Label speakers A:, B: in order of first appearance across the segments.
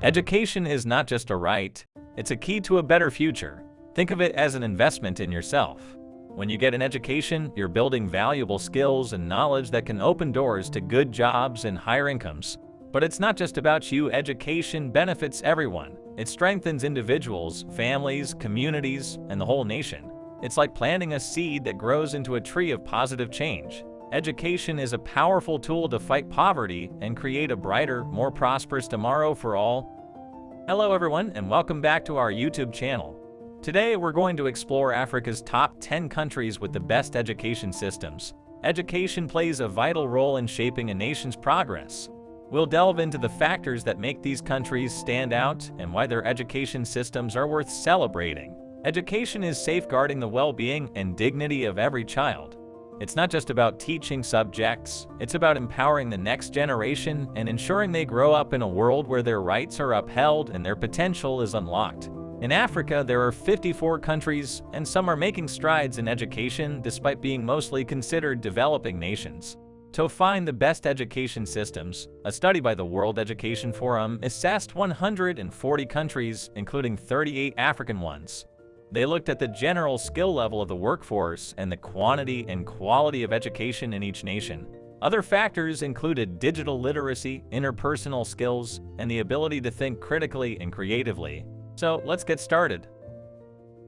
A: Education is not just a right, it's a key to a better future. Think of it as an investment in yourself. When you get an education, you're building valuable skills and knowledge that can open doors to good jobs and higher incomes. But it's not just about you. Education benefits everyone. It strengthens individuals, families, communities, and the whole nation. It's like planting a seed that grows into a tree of positive change. Education is a powerful tool to fight poverty and create a brighter, more prosperous tomorrow for all. Hello everyone, and welcome back to our YouTube channel. Today we're going to explore Africa's top 10 countries with the best education systems. Education plays a vital role in shaping a nation's progress. We'll delve into the factors that make these countries stand out and why their education systems are worth celebrating. Education is safeguarding the well-being and dignity of every child. It's not just about teaching subjects, it's about empowering the next generation and ensuring they grow up in a world where their rights are upheld and their potential is unlocked. In Africa, there are 54 countries, and some are making strides in education despite being mostly considered developing nations. To find the best education systems, a study by the World Education Forum assessed 140 countries, including 38 African ones. They looked at the general skill level of the workforce and the quantity and quality of education in each nation. Other factors included digital literacy, interpersonal skills, and the ability to think critically and creatively. So let's get started.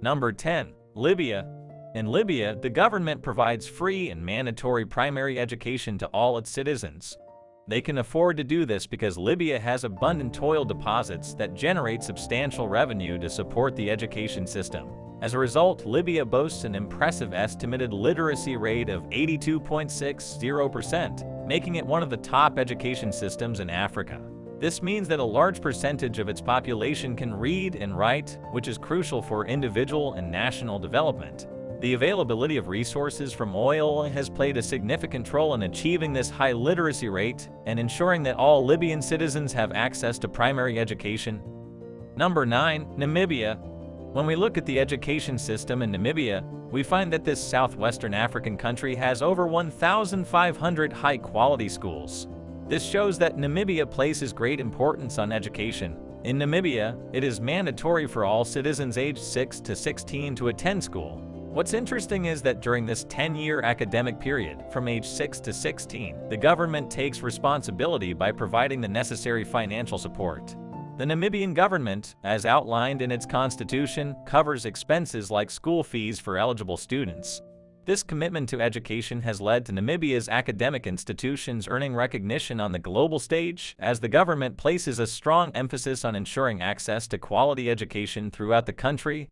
A: Number 10. Libya. In Libya, the government provides free and mandatory primary education to all its citizens. They can afford to do this because Libya has abundant oil deposits that generate substantial revenue to support the education system. As a result, Libya boasts an impressive estimated literacy rate of 82.60%, making it one of the top education systems in Africa. This means that a large percentage of its population can read and write, which is crucial for individual and national development. The availability of resources from oil has played a significant role in achieving this high literacy rate and ensuring that all Libyan citizens have access to primary education. Number 9. Namibia. When we look at the education system in Namibia, we find that this southwestern African country has over 1,500 high-quality schools. This shows that Namibia places great importance on education. In Namibia, it is mandatory for all citizens aged 6 to 16 to attend school. What's interesting is that during this 10-year academic period, from age 6 to 16, the government takes responsibility by providing the necessary financial support. The Namibian government, as outlined in its constitution, covers expenses like school fees for eligible students. This commitment to education has led to Namibia's academic institutions earning recognition on the global stage, as the government places a strong emphasis on ensuring access to quality education throughout the country.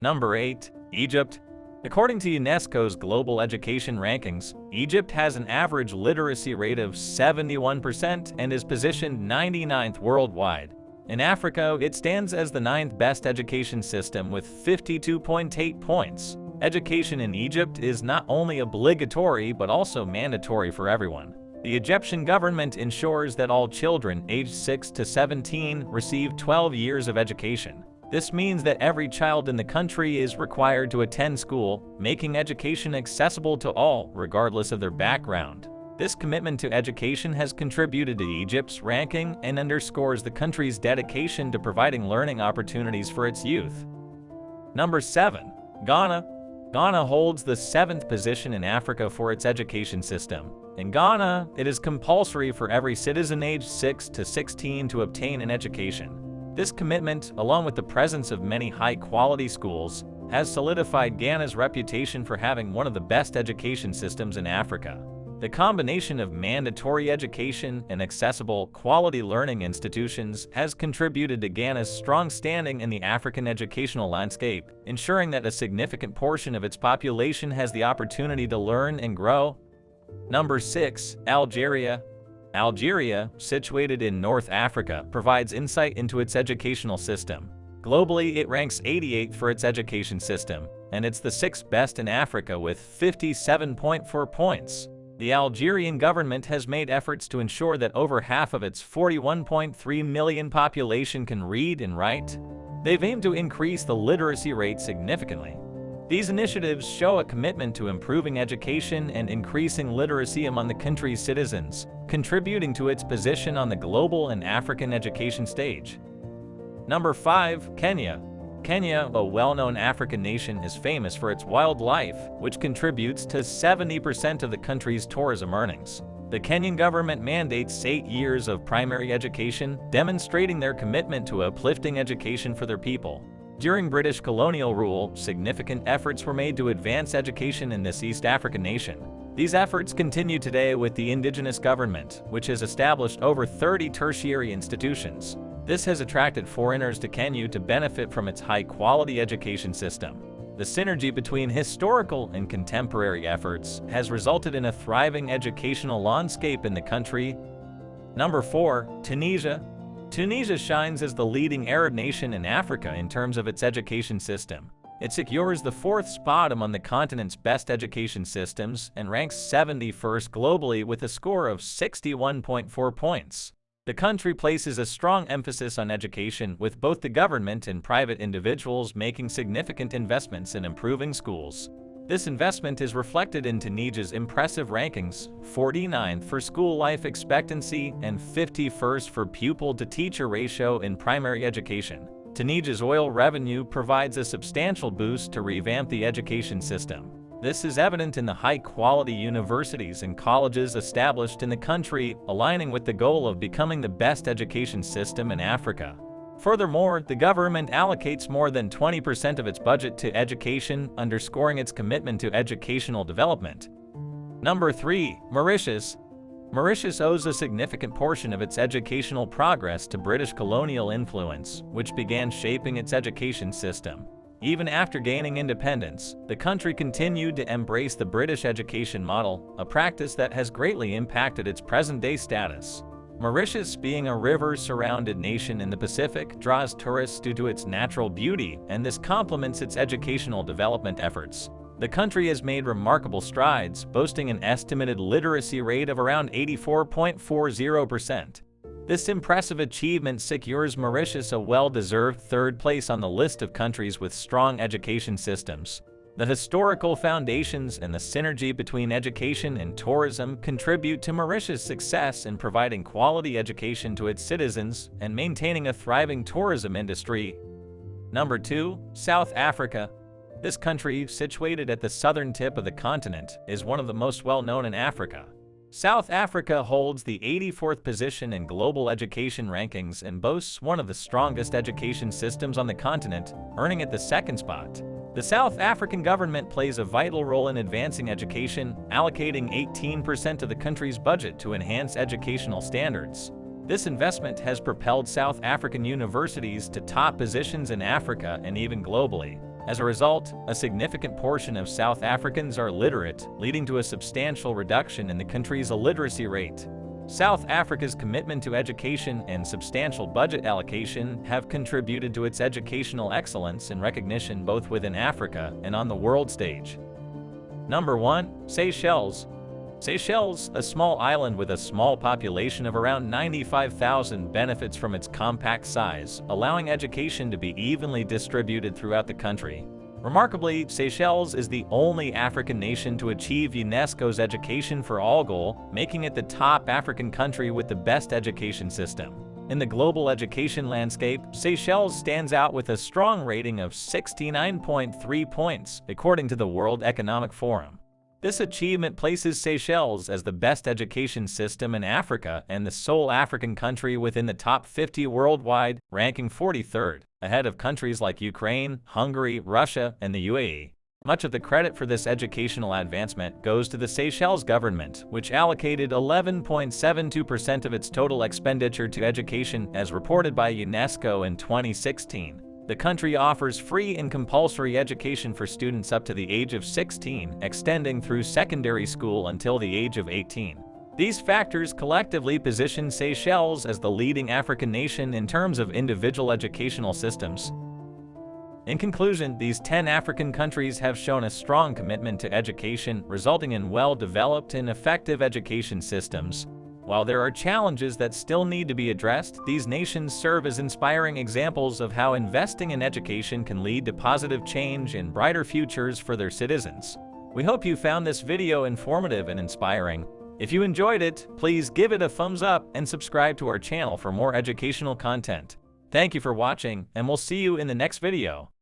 A: Number 8. Egypt. According to UNESCO's Global Education Rankings, Egypt has an average literacy rate of 71% and is positioned 99th worldwide. In Africa, it stands as the 9th best education system with 52.8 points. Education in Egypt is not only obligatory but also mandatory for everyone. The Egyptian government ensures that all children aged 6 to 17 receive 12 years of education. This means that every child in the country is required to attend school, making education accessible to all, regardless of their background. This commitment to education has contributed to Egypt's ranking and underscores the country's dedication to providing learning opportunities for its youth. Number 7. Ghana. Ghana holds the 7th position in Africa for its education system. In Ghana, it is compulsory for every citizen aged 6 to 16 to obtain an education. This commitment, along with the presence of many high-quality schools, has solidified Ghana's reputation for having one of the best education systems in Africa. The combination of mandatory education and accessible, quality learning institutions has contributed to Ghana's strong standing in the African educational landscape, ensuring that a significant portion of its population has the opportunity to learn and grow. Number 6. Algeria. Algeria, situated in North Africa, provides insight into its educational system. Globally, it ranks 88th for its education system, and it's the 6th best in Africa with 57.4 points. The Algerian government has made efforts to ensure that over half of its 41.3 million population can read and write. They've aimed to increase the literacy rate significantly. These initiatives show a commitment to improving education and increasing literacy among the country's citizens, contributing to its position on the global and African education stage. Number 5. Kenya. Kenya, a well-known African nation, is famous for its wildlife, which contributes to 70% of the country's tourism earnings. The Kenyan government mandates 8 years of primary education, demonstrating their commitment to uplifting education for their people. During British colonial rule, significant efforts were made to advance education in this East African nation. These efforts continue today with the indigenous government, which has established over 30 tertiary institutions. This has attracted foreigners to Kenya to benefit from its high-quality education system. The synergy between historical and contemporary efforts has resulted in a thriving educational landscape in the country. Number 4. Tunisia. Tunisia shines as the leading Arab nation in Africa in terms of its education system. It secures the 4th spot among the continent's best education systems and ranks 71st globally with a score of 61.4 points. The country places a strong emphasis on education, with both the government and private individuals making significant investments in improving schools. This investment is reflected in Tunisia's impressive rankings: 49th for school life expectancy and 51st for pupil-to-teacher ratio in primary education. Tunisia's oil revenue provides a substantial boost to revamp the education system. This is evident in the high-quality universities and colleges established in the country, aligning with the goal of becoming the best education system in Africa. Furthermore, the government allocates more than 20% of its budget to education, underscoring its commitment to educational development. Number 3. Mauritius. Mauritius owes a significant portion of its educational progress to British colonial influence, which began shaping its education system. Even after gaining independence, the country continued to embrace the British education model, a practice that has greatly impacted its present-day status. Mauritius, being a river-surrounded nation in the Pacific, draws tourists due to its natural beauty, and this complements its educational development efforts. The country has made remarkable strides, boasting an estimated literacy rate of around 84.40%. This impressive achievement secures Mauritius a well-deserved 3rd place on the list of countries with strong education systems. The historical foundations and the synergy between education and tourism contribute to Mauritius' success in providing quality education to its citizens and maintaining a thriving tourism industry. Number 2. South Africa. This country, situated at the southern tip of the continent, is one of the most well-known in Africa. South Africa holds the 84th position in global education rankings and boasts one of the strongest education systems on the continent, earning it the 2nd spot. The South African government plays a vital role in advancing education, allocating 18% of the country's budget to enhance educational standards. This investment has propelled South African universities to top positions in Africa and even globally. As a result, a significant portion of South Africans are literate, leading to a substantial reduction in the country's illiteracy rate. South Africa's commitment to education and substantial budget allocation have contributed to its educational excellence and recognition both within Africa and on the world stage. Number 1. Seychelles. Seychelles, a small island with a small population of around 95,000, benefits from its compact size, allowing education to be evenly distributed throughout the country. Remarkably, Seychelles is the only African nation to achieve UNESCO's Education for All goal, making it the top African country with the best education system. In the global education landscape, Seychelles stands out with a strong rating of 69.3 points, according to the World Economic Forum. This achievement places Seychelles as the best education system in Africa and the sole African country within the top 50 worldwide, ranking 43rd, ahead of countries like Ukraine, Hungary, Russia, and the UAE. Much of the credit for this educational advancement goes to the Seychelles government, which allocated 11.72% of its total expenditure to education, as reported by UNESCO in 2016. The country offers free and compulsory education for students up to the age of 16, extending through secondary school until the age of 18. These factors collectively position Seychelles as the leading African nation in terms of individual educational systems. In conclusion, these 10 African countries have shown a strong commitment to education, resulting in well-developed and effective education systems. While there are challenges that still need to be addressed, these nations serve as inspiring examples of how investing in education can lead to positive change and brighter futures for their citizens. We hope you found this video informative and inspiring. If you enjoyed it, please give it a thumbs up and subscribe to our channel for more educational content. Thank you for watching, and we'll see you in the next video.